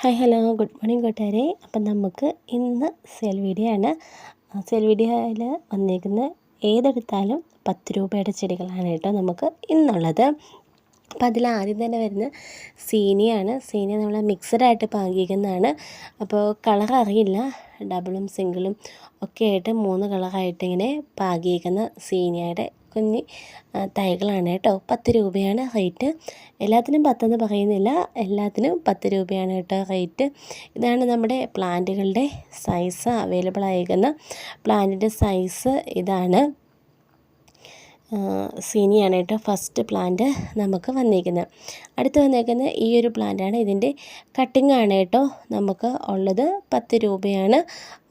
Hi hello good morning കൂട്ടുകാരെ. അപ്പം നമുക്ക് ഇന്ന് സെയിൽ വീഡിയോ ആണ്. സെയിൽ വീഡിയോയിൽ വന്നിരിക്കുന്ന ഏതെടുത്താലും 10 രൂപയുടെ ചെടികളാണ് കേട്ടോ നമുക്ക് ഇന്നുള്ളത്. അപ്പം അതിൽ ആദ്യം തന്നെ വരുന്ന സീനിയാണ്. സീനിയ നമ്മൾ മിക്സഡായിട്ട് പാകിക്കുന്നതാണ്. അപ്പോൾ കളർ അറിയില്ല, ഡബിളും സിംഗിളും ഒക്കെ ആയിട്ട് 3 കളറായിട്ട് ഇങ്ങനെ പാകിയിരിക്കുന്ന സീനിയയുടെ കുഞ്ഞ് തൈകളാണ് കേട്ടോ. 10 രൂപയാണ് റേറ്റ്. എല്ലാത്തിനും 10 പറയുന്നില്ല, എല്ലാത്തിനും 10 രൂപയാണ് കേട്ടോ റേറ്റ്. ഇതാണ് നമ്മുടെ പ്ലാന്റുകളുടെ സൈസ്, അവൈലബിൾ ആയിരിക്കുന്ന പ്ലാന്റിൻ്റെ സൈസ് ഇതാണ്. സീനിയാണ് കേട്ടോ ഫസ്റ്റ് പ്ലാന്റ് നമുക്ക് വന്നിരിക്കുന്നത്. അടുത്ത് വന്നിരിക്കുന്നത് ഈ ഒരു പ്ലാന്റാണ്. ഇതിൻ്റെ കട്ടിംഗ് ആണ് കേട്ടോ നമുക്ക് ഉള്ളത്. 10 രൂപയാണ്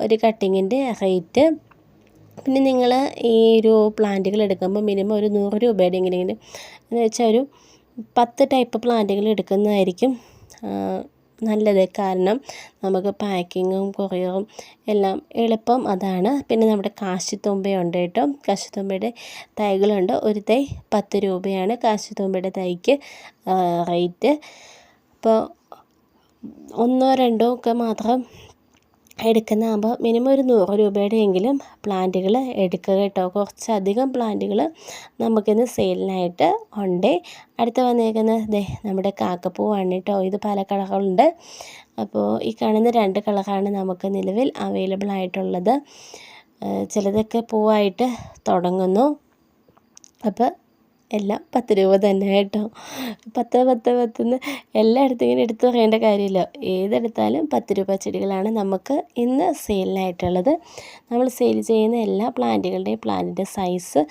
ഒരു കട്ടിങ്ങിൻ്റെ റേറ്റ്. പിന്നെ നിങ്ങൾ ഈ ഒരു പ്ലാന്റുകൾ എടുക്കുമ്പോൾ മിനിമം ഒരു 100 രൂപയുടെ എങ്ങനെയെങ്കിലും എന്ന് വെച്ചാൽ ഒരു 10 ടൈപ്പ് പ്ലാന്റുകൾ എടുക്കുന്നതായിരിക്കും നല്ലത്. കാരണം നമുക്ക് പാക്കിങ്ങും കൊറിയറും എല്ലാം എളുപ്പം അതാണ്. പിന്നെ നമ്മുടെ കാശിത്തുമ്പയുണ്ട് കേട്ടോ. കാശിത്തുമ്പയുടെ തൈകളുണ്ട്. ഒരു തൈ 10 രൂപയാണ് കാശിത്തുമ്പയുടെ തൈക്ക് റേറ്റ്. അപ്പോൾ 1 2 ഒക്കെ മാത്രം എടുക്കുന്നതാകുമ്പോൾ മിനിമം ഒരു 100 രൂപയുടെ എങ്കിലും പ്ലാന്റുകൾ എടുക്കുക കേട്ടോ. കുറച്ചധികം പ്ലാന്റുകൾ നമുക്കിന്ന് സെയിലിനായിട്ട് ഉണ്ട്. അടുത്ത് വന്നേക്കുന്നത് നമ്മുടെ കാക്കപ്പൂവാണ് കേട്ടോ. ഇത് പല കളറുകളുണ്ട്. അപ്പോൾ ഈ കാണുന്ന 2 കളറാണ് നമുക്ക് നിലവിൽ അവൈലബിൾ ആയിട്ടുള്ളത്. ചിലതൊക്കെ പൂവായിട്ട് തുടങ്ങുന്നു. അപ്പോൾ എല്ലാം 10 രൂപ തന്നെ കേട്ടോ. 10 എല്ലായിടത്തും ഇങ്ങനെ എടുത്തു പറയേണ്ട കാര്യമില്ല. ഏതെടുത്താലും 10 രൂപ ചെടികളാണ് നമുക്ക് ഇന്ന് സെയിലിനായിട്ടുള്ളത്. നമ്മൾ സെയിൽ ചെയ്യുന്ന എല്ലാ പ്ലാന്റുകളുടെയും പ്ലാന്റിൻ്റെ സൈസ്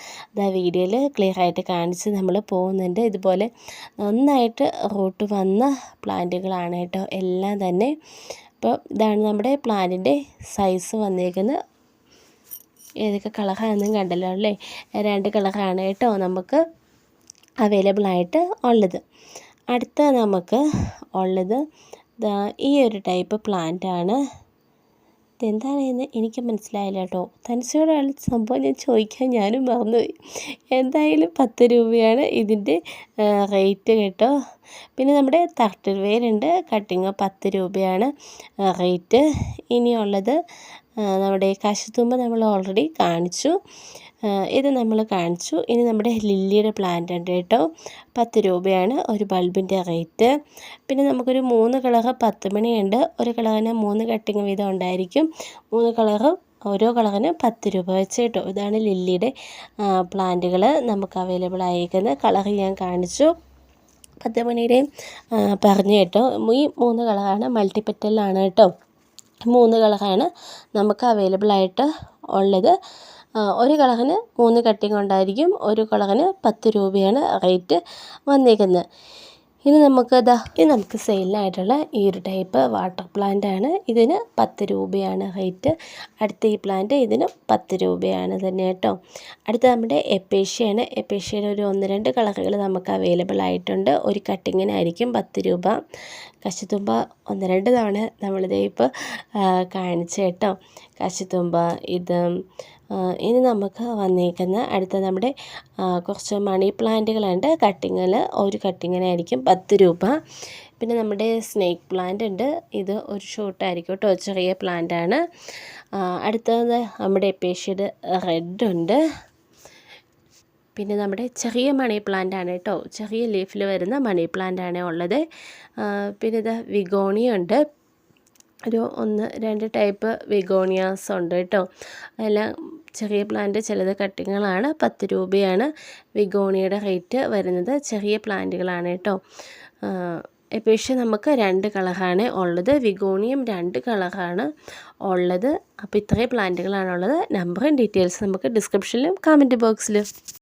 വീഡിയോയിൽ ക്ലിയർ ആയിട്ട് കാണിച്ച് നമ്മൾ പോകുന്നുണ്ട്. ഇതുപോലെ നന്നായിട്ട് റൂട്ട് വന്ന പ്ലാന്റുകളാണ് കേട്ടോ എല്ലാം തന്നെ. അപ്പോൾ ഇതാണ് നമ്മുടെ പ്ലാന്റിൻ്റെ സൈസ് വന്നിരിക്കുന്നത്. ഏതൊക്കെ കളറാണെന്നും കണ്ടല്ലോ അല്ലേ. 2 കളറാണ് കേട്ടോ നമുക്ക് അവൈലബിൾ ആയിട്ട് ഉള്ളത്. അടുത്ത നമുക്ക് ഉള്ളത് ഈ ഒരു ടൈപ്പ് പ്ലാന്റാണ്. ഇതെന്താണെന്ന് എനിക്ക് മനസ്സിലായില്ല കേട്ടോ. തനിച്ചോടാണ് സംഭവം, ഞാൻ ചോദിക്കാൻ ഞാനും മറന്നുപോയി. എന്തായാലും 10 രൂപയാണ് ഇതിൻ്റെ റേറ്റ് കേട്ടോ. പിന്നെ നമ്മുടെ തർട്ടിൽ വേരുണ്ട്, കട്ടിങ് 10 രൂപയാണ് റേറ്റ്. ഇനിയുള്ളത് നമ്മുടെ കാശിത്തുമ്പ നമ്മൾ ഓൾറെഡി കാണിച്ചു, ഇത് നമ്മൾ കാണിച്ചു. ഇനി നമ്മുടെ ലില്ലിയുടെ പ്ലാന്റ് ഉണ്ട് കേട്ടോ. 10 രൂപയാണ് ഒരു ബൾബിൻ്റെ റേറ്റ്. പിന്നെ നമുക്കൊരു 3 കളറ് 10 മണിയുണ്ട്. ഒരു കളറിന് 3 കട്ടിങ് വീതം ഉണ്ടായിരിക്കും. 3 കളറും ഓരോ കളറിന് 10 രൂപ വെച്ച് കേട്ടോ. ഇതാണ് ലില്ലിയുടെ പ്ലാന്റുകൾ നമുക്ക് അവൈലബിൾ ആയിരിക്കുന്നത്. കളർ ഞാൻ കാണിച്ചു. 10 മണിയുടെയും പറഞ്ഞു കേട്ടോ. ഈ 3 കളറാണ്, മൾട്ടിപ്പെറ്റലാണ് കേട്ടോ. 3 കളറാണ് നമുക്ക് അവൈലബിൾ ആയിട്ട് ഉള്ളത്. ഒരു കളറിന് 3 കട്ടിങ് ഉണ്ടായിരിക്കും. ഒരു കളറിന് 10 രൂപയാണ് റേറ്റ് വന്നിരിക്കുന്നത്. ഇനി നമുക്ക് സെയിലിനായിട്ടുള്ള ഈ ഒരു ടൈപ്പ് വാട്ടർ പ്ലാന്റ് ആണ്. ഇതിന് 10 രൂപയാണ് റേറ്റ്. അടുത്ത ഈ പ്ലാന്റ് ഇതിന് 10 രൂപയാണ് തന്നെ കേട്ടോ. അടുത്ത നമ്മുടെ എപ്പേഷ്യയാണ്. എപ്പേഷ്യയുടെ ഒരു 1 2 കളറുകൾ നമുക്ക് അവൈലബിൾ ആയിട്ടുണ്ട്. ഒരു കട്ടിങ്ങിനായിരിക്കും 10 രൂപ. കാശിത്തുമ്പ 1 2 തവണ നമ്മളിത് ഇപ്പോൾ കാണിച്ചു കേട്ടോ. കാശിത്തുമ്പ ഇത്. ഇനി നമുക്ക് വന്നേക്കുന്ന അടുത്ത നമ്മുടെ കുറച്ച് മണി പ്ലാന്റുകളുണ്ട്. കട്ടിങ്ങിൽ ഒരു കട്ടിങ്ങിനായിരിക്കും 10 രൂപ. പിന്നെ നമ്മുടെ സ്നേക്ക് പ്ലാന്റ് ഉണ്ട്. ഇത് ഒരു ഷോട്ടായിരിക്കും കേട്ടോ, ചെറിയ പ്ലാന്റാണ്. അടുത്തത് നമ്മുടെ എപ്പേഷ്യയുടെ റെഡ് ഉണ്ട്. പിന്നെ നമ്മുടെ ചെറിയ മണി പ്ലാന്റ് ആണ് കേട്ടോ. ചെറിയ ലീഫിൽ വരുന്ന മണി പ്ലാന്റ് ആണ് ഉള്ളത്. പിന്നെ ഇത് വിഗോണിയ ഉണ്ട്. ഒരു 1 2 ടൈപ്പ് വിഗോണിയാസ് ഉണ്ട് കേട്ടോ. എല്ലാം ചെറിയ പ്ലാന്റ്, ചിലത് കട്ടിങ്ങുകളാണ്. 10 രൂപയാണ് വിഗോണിയയുടെ റേറ്റ് വരുന്നത്. ചെറിയ പ്ലാന്റുകളാണ് കേട്ടോ. എപ്പേഷ്യ നമുക്ക് 2 കളറാണ് ഉള്ളത്. വിഗോണിയം 2 കളറാണ് ഉള്ളത്. അപ്പോൾ ഇത്രയും പ്ലാന്റുകളാണുള്ളത്. നമ്പറും ഡീറ്റെയിൽസ് നമുക്ക് ഡിസ്ക്രിപ്ഷനിലും കമൻറ്റ് ബോക്സിലും.